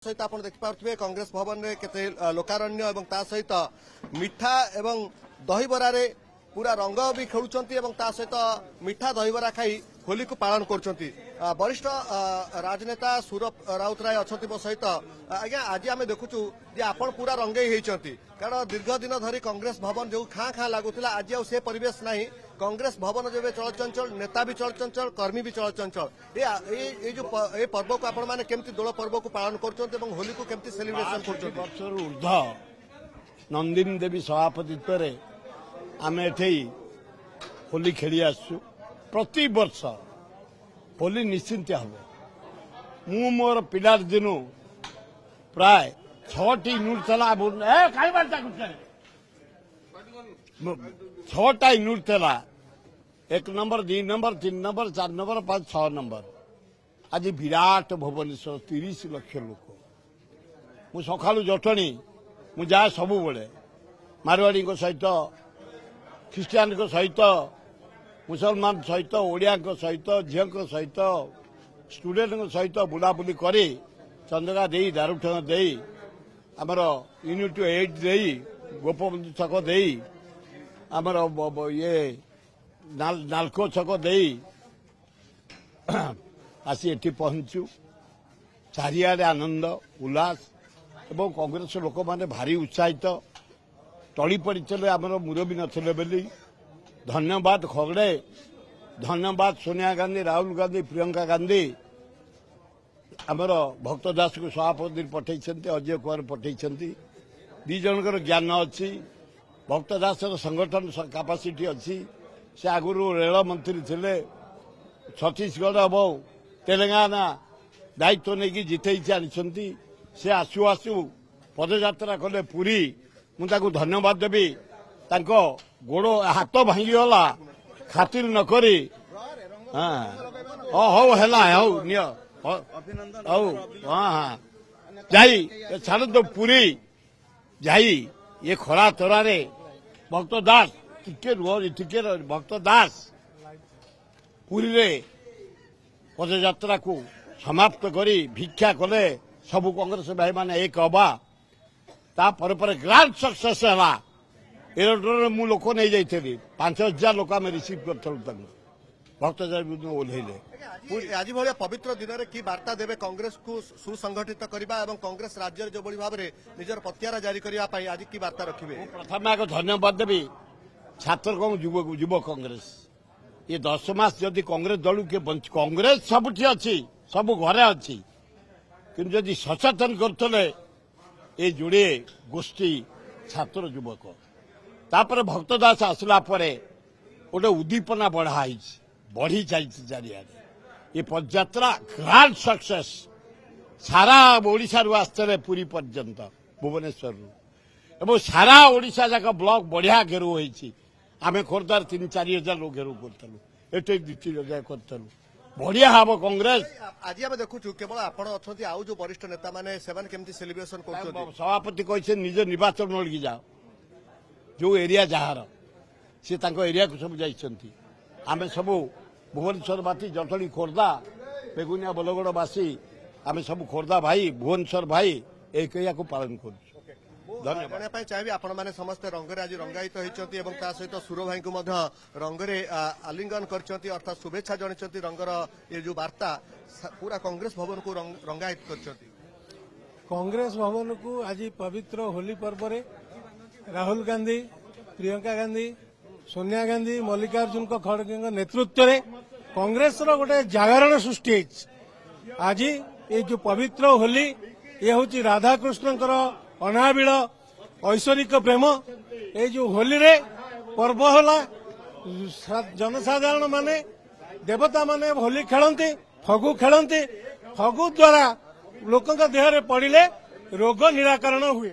सहित आप देखिपे कांग्रेस भवन में केते लोकारण्य और ता सहित मिठा एवं दहीबरा रे पूरा रंग भी खेलुंट सहित मिठा दहीबरा खाई होली को पालन कर वरिष्ठ राजनेता सूरप राउतराय अच्छा मो सहित आज्ञा आज आम देखुचु जे आपण पूरा रंगे होती कारण दीर्घ दिन धरी कांग्रेस भवन जो खाँ खाँ लगुला आज आ से परिवेश नहीं कांग्रेस भवन जब चलचंचल नेता भी चलचंचल कर्मी भी चलचंचल ये जो पर्व को आपण मैंने केमती दोल पर्व को पालन कर होली को केमती सेलिब्रेशन कर ऊर्ध नंदिनी देवी सभापतित्व आम एठे होली खेली आसु प्रति वर्ष होली निश्चिंत हम मु मोर पिलार दिनु प्राय 6टी यूनिट थला 6टा यूनिट थला 1 number 2 number 3 number 4 number 5 6 number आज विराट भुवनेश्वर 30 लाख लोक मु सकाळु जटणी मु जा सब बेले मारवाड़ी सहित ख्रीस्टियान सहित मुसलमान सहित ओडिया सहित झील सहित स्टूडेंट सहित बुलाबुली करी चंद्रगा दे दारुठंग दे आमर यूनिट 8 दे गोपबंधु छक दे आमर ये नालको छक दे आसी एठी पहुंचु चारिआडे आनंद उल्लास एवं कांग्रेस लोक माने भारी उत्साहित टली पड़े आमर मुरबी नथिले बेली धन्यवाद खगड़े धन्यवाद सोनिया गांधी राहुल गांधी प्रियंका गांधी आमर भक्त दास को सभापति पठे अजय कुमार पठे दी जनकर ज्ञान अच्छी भक्त दास संगठन कैपेसिटी अच्छी से आगुरी रेल मंत्री थे छत्तीसगढ़ और तेलंगाना दायित्व नहीं जितई आनी से आसु आसु पदयात्रा कले पुरी मुझे धन्यवाद देवी गोड़ हाथ भांगीगला खातिर नकरी हौ हाँ जाई छाड़ तो पुरी जाई ये खरा तरारे भक्त दास टिके भक्त दास पुरी रे पदयात्रा को समाप्त करी भिक्षा कले सबू कांग्रेस भाई माने एक हवा तापर ग्रांड सक्सेस है एरोड्रोम मु लोक नहीं जाइए 5000 लोक आम रिसीव कर भक्त ओह्लैले आज भाया पवित्र दिन में कि वार्ता देवे कांग्रेस को सुसंगठित करने और कांग्रेस राज्य जो भाव में निजर प्रत्यारा जारी करने आज की वार्ता रखिए प्रथम आगे धन्यवाद देवी छात्र युव कांग्रेस ये 10 मास जदि कांग्रेस दल के कांग्रेस सबुठी अच्छी सब घरे अच्छी कि जदि सचेतन करते ये जोड़े गोष्ठी छात्र युवक तापर भक्त दास आसला गोटे उद्दीपना बढ़ी चलती चारिआडे ये पदयात्रा ग्रांड सक्सेस सारा ओडिशा रु आसते पुरी पर्यंत भुवनेश्वर एवं सारा ओडिशा जाक ब्लॉक बढ़िया घेरु होती आम खोर्धार 3-4 हजार लोग घेरु करूँ एटे 2-3 हजार करूँ बढ़िया हम कांग्रेस आज आम देखु केवल आप आउ जो वरिष्ठ नेता मैंने केमती सेलिब्रेशन कर सभापति कहते निज निर्वाचन मंडल की जाओ जो एरिया जार सी एरिया को सब जाइछंती आमे सब भुवनेश्वरवासी जटणी खोर्धा बेगुनिया बलगड़वासी आमे सब खोर्धा भाई भुवनेश्वर भाई एक को पालन कर चाहिए आपण मैंने समस्त रंगरे आज रंगायित होती सहित सुर भाई को रंगरे आलिंगन कर अर्थात शुभेच्छा जन रंगर ये जो वार्ता पूरा कांग्रेस भवन को रंगायित कर कांग्रेस भवन को आज पवित्र होली पर्व राहुल गांधी प्रियंका गांधी सोनिया गांधी मल्लिकार्जुन खड़गे नेतृत्व में कांग्रेस गोटे जागरण सृष्टि आज ये जो पवित्र होली ये हूँ राधाकृष्ण अनाबिल ऐश्वरिक प्रेम ये जो होली रे पर्व होला जनसाधारण माने देवता माने होली खेलती फगु खेलती फगु द्वारा लोकों देह पड़े रोग निराकरण हुए।